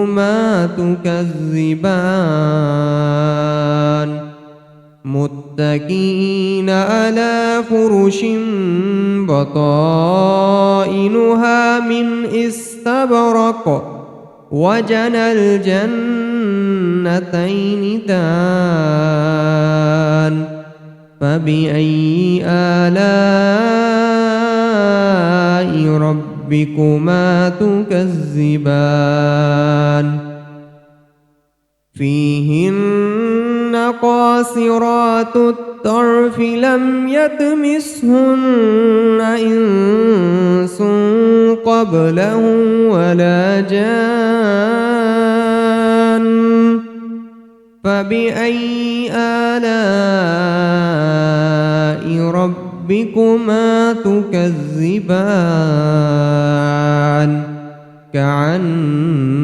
ما تكذبان متكئين على فرش بطائنها من استبرق وجنى الجنتين دان فبأي آلاء ربكما تكذبان فيهن قاصرات الطرف لم يطمثهن إنس قبلهم ولا جان فبأي آلاء ربكما تكذبان كأنهن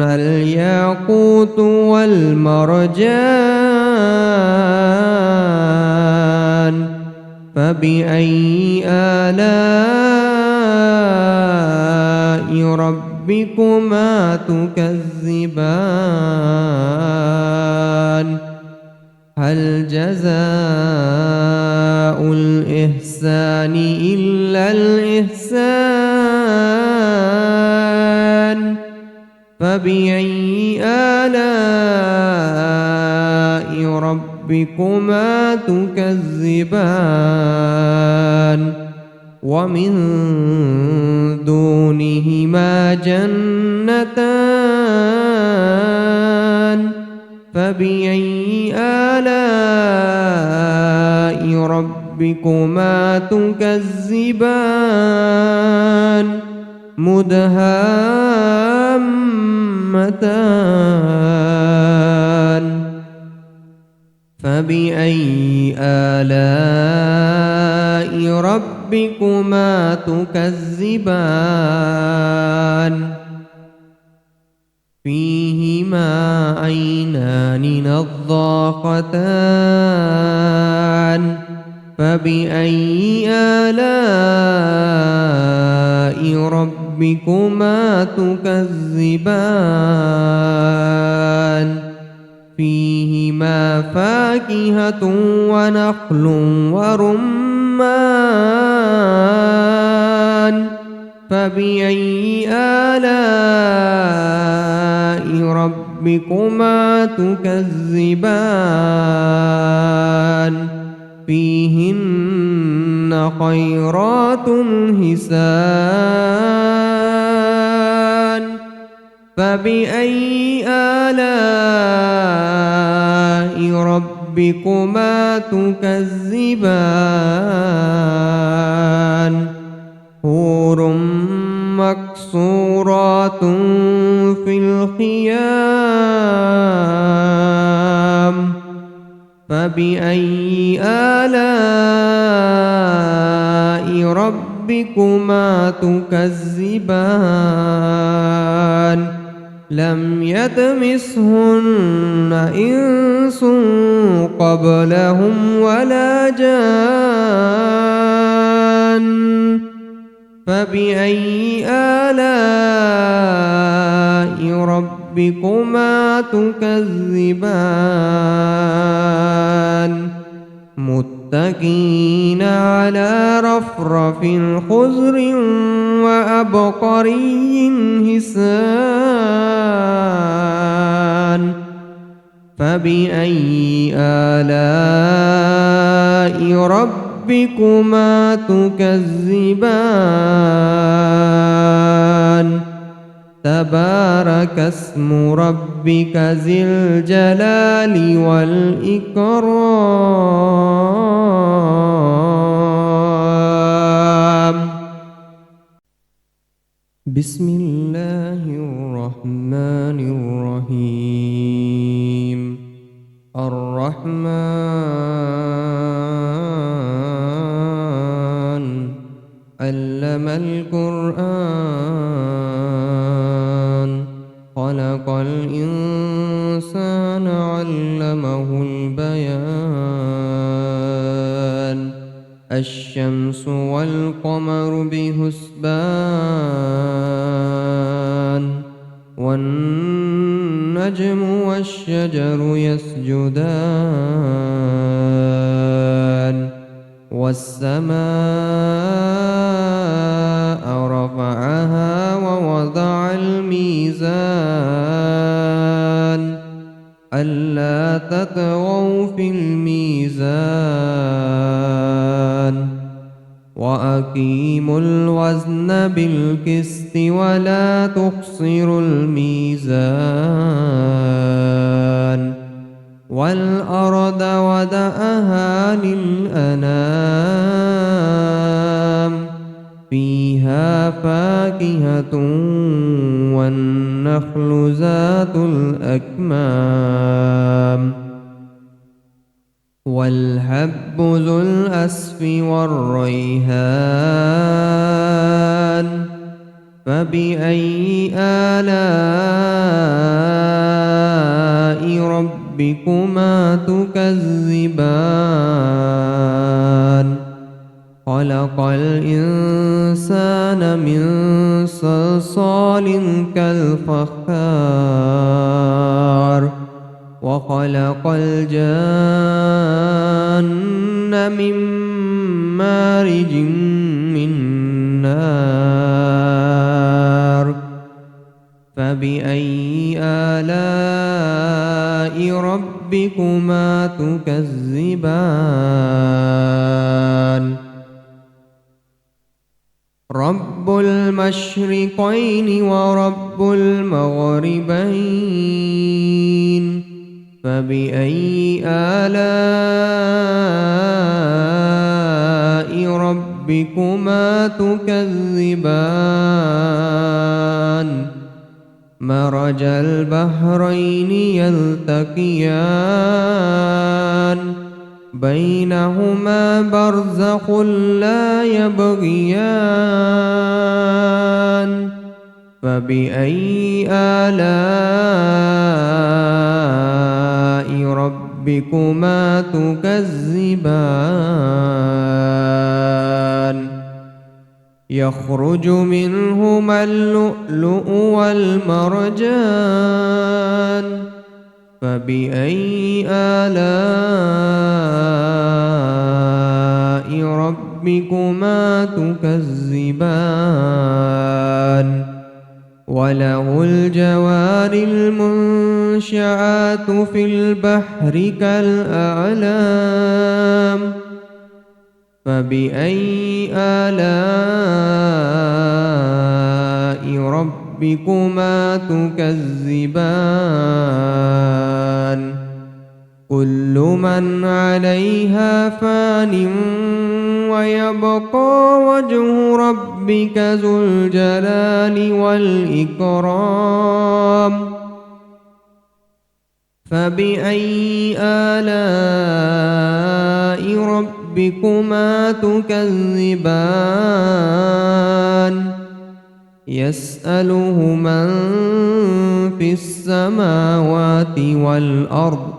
الياقوت والمرجان فبأي آلاء ربكما تكذبان هل جزاء الإحسان إلا الإحسان فبأي آلاء ربكما تكذبان ومن دونهما جنتان فبأي آلاء ربكما تكذبان مدهامتان فبأي آلاء ربكما تكذبان فيهما عينان نضاختان فبأي آلاء ربكما تكذبان فيهما فاكهة ونخل ورمان فبأي آلاء ربكما تكذبان فيهن خيرات حسان فبأي آلاء ربكما تكذبان حور مقصورات في الخيام فبأي آلاء ربكما تكذبان لم يطمثهن إنس قبلهم ولا جان فبأي آلاء ربكما تكذبان متكئين على رفرف خضر وعبقري حسان فبأي آلاء ربكما تكذبان تبارك اسم ربك ذي الجلال والإكرام بسم الله الرحمن الرحيم الرحمن علم القرآن خلق الإنسان علمه البيان الشمس والقمر بحسبان والنجم والشجر يسجدان والسماء رفعها ووضع الميزان ألا تطغوا في الميزان وأقيموا الوزن بالقسط ولا تخسروا الميزان والأرض وضعها للأنام فيها فاكهة والنخل ذات الأكمام والحب ذو الأسف والريحان فبأي آلاء ربكما تكذبان خلق الإنسان من صلصال كالفخار وخلق الجان من مارج من نار فبأي آلاء ربكما تكذبان رب المشرقين ورب المغربين فبأي آلاء ربكما تكذبان مرج البحرين يلتقيان بينهما برزخ لا يبغيان فبأي آلاء ربكما تكذبان يخرج منهما اللؤلؤ والمرجان فبأي آلاء ربكما تكذبان وله الجوار المنشآت في البحر كالأعلام فبأي آلاء ربكما تكذبان كل من عليها فان ويبقى وجه ربك ذو الجلال والإكرام فبأي آلاء ربكما تكذبان يسأله من في السماوات والأرض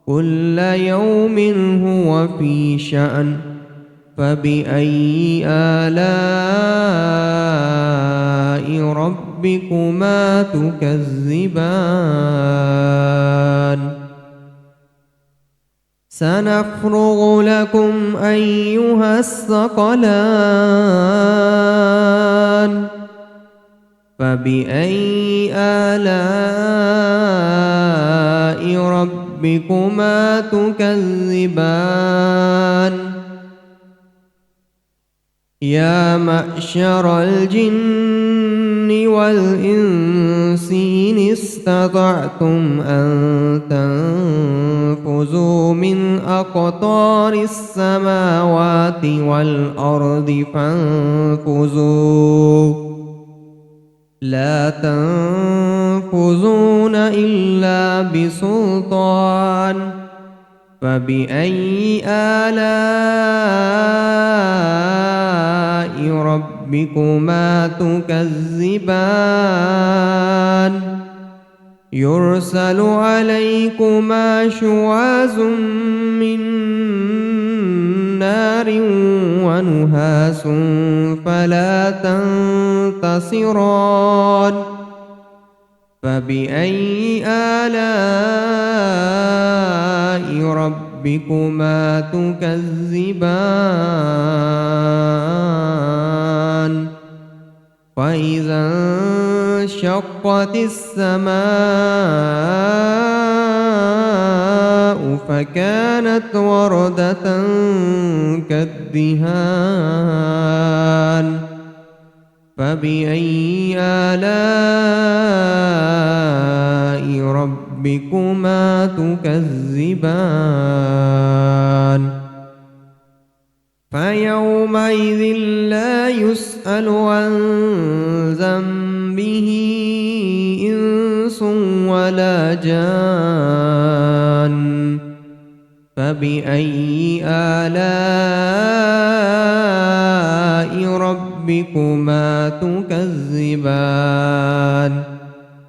كل يوم هو في شأن فبأي آلاء ربكما تكذبان سنفرغ لكم أيها الثقلان فبأي آلاء ربكما تكذبان يا معشر الجن والإنس إن استطعتم أن تنفذوا من أقطار السماوات والأرض فانفذوا لا تنفذون إلا بسلطان فبأي آلاء ربكما تكذبان يرسل عليكما شواظ من نار ونحاس فلا تنتصران فبأي آلاء ربكما تكذبان فإذا انشقت السماء فكانت وردة كالدهان فبأي آلاء ربكما تكذبان فيومئذ لا يسأل عن ذنبه إنس ولا جان فبأي آلاء ربكما تكذبان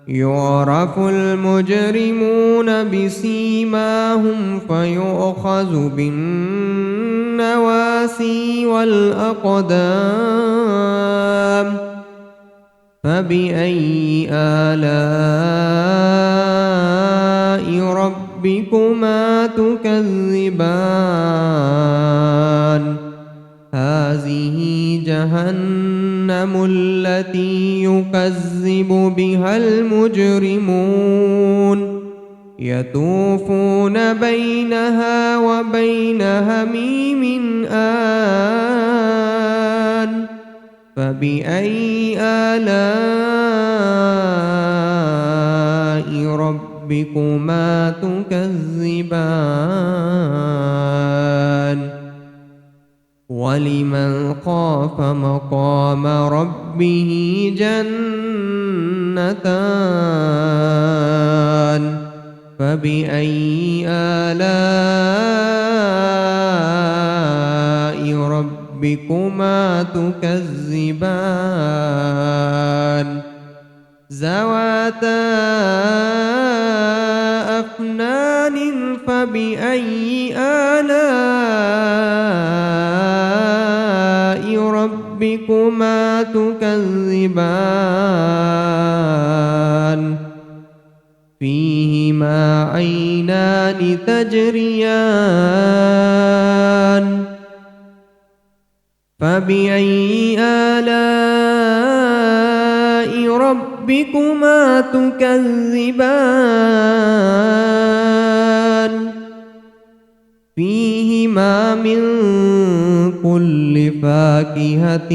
يعرف المجرمون بسيماهم فيؤخذ بالنواسي والأقدام فبأي آلاء ربكما تكذبان هذه جهنم التي يكذب بها المجرمون يطوفون بينها وبين هميم آن فبأي آلاء ربكما تكذبان ولمن خاف مقام ربه جنتان فبأي آلاء ربكما تكذبان ذواتا أفنان فبأي آلاء ربكما تكذبان فيهما عينان تجريان فبأي آلاء ربكما تكذبان فيهما من كل فاكهة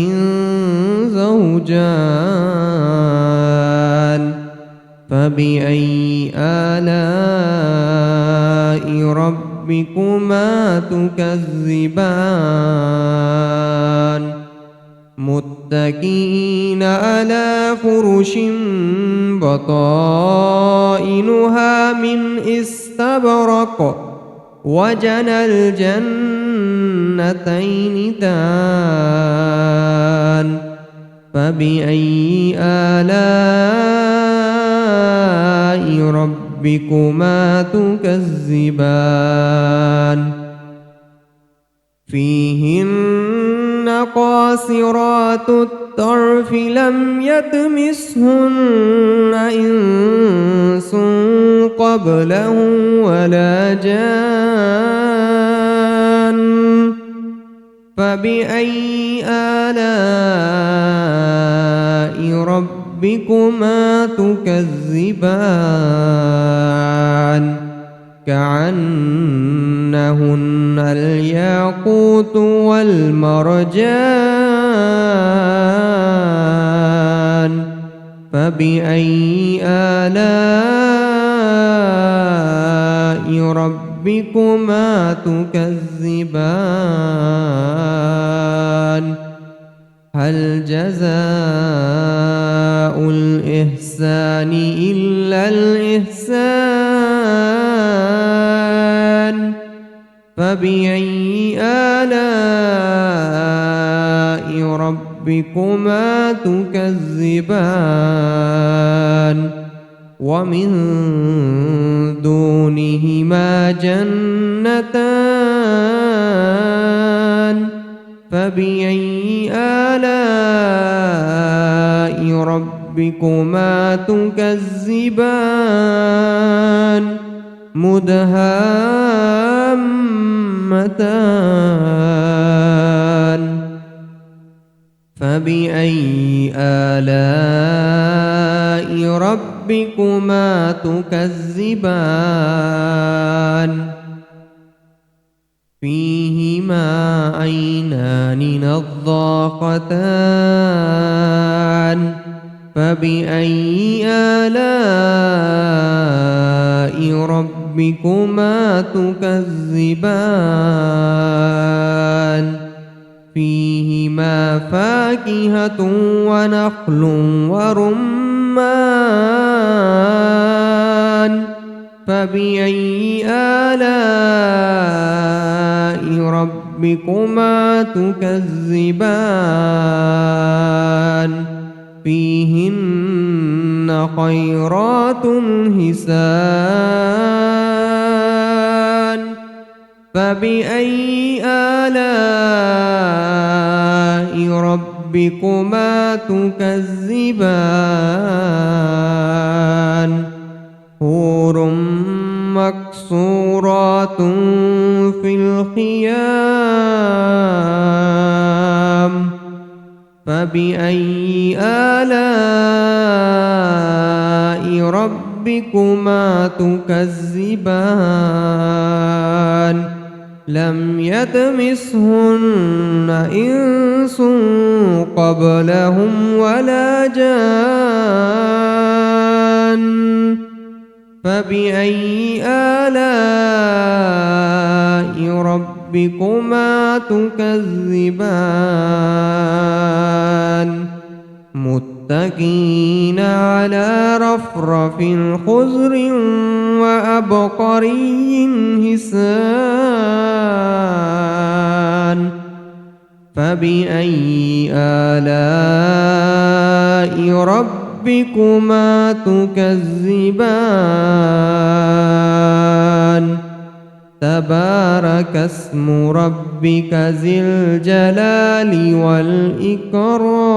زوجان فبأي آلاء ربكما تكذبان متكئين على فرش بطائنها من استبرق وجنى الجنتين دان فبأي آلاء ربكما تكذبان فيهن قاصرات الطرف لم يطمثهن إنس قبلهم ولا جان فبأي آلاء ربكما تكذبان كأنهن الياقوت والمرجان فبأي آلاء ربكما تكذبان هل جزاء الإحسان إلا الإحسان فبأي آلاء ربكما تكذبان ومن دونهما جنتان فبأي آلاء ربكما ربكما تكذبان مدهامتان فبأي آلاء ربكما تكذبان فيهما عينان نضاختان فبأي آلاء ربكما تكذبان فيهما فاكهة ونخل ورمان فبأي آلاء ربكما تكذبان فيهن خيرات حسان فبأي آلاء ربكما تكذبان حور مقصورات في الخيام فبأي آلاء ربكما تكذبان لم يطمثهن إنس قبلهم ولا جان فبأي آلاء ربكما تكذبان متكئين على رفرف خضر وعبقري حسان فبأي آلاء ربكما تكذبان تبارك اسم ربك ذي الجلال والإكرام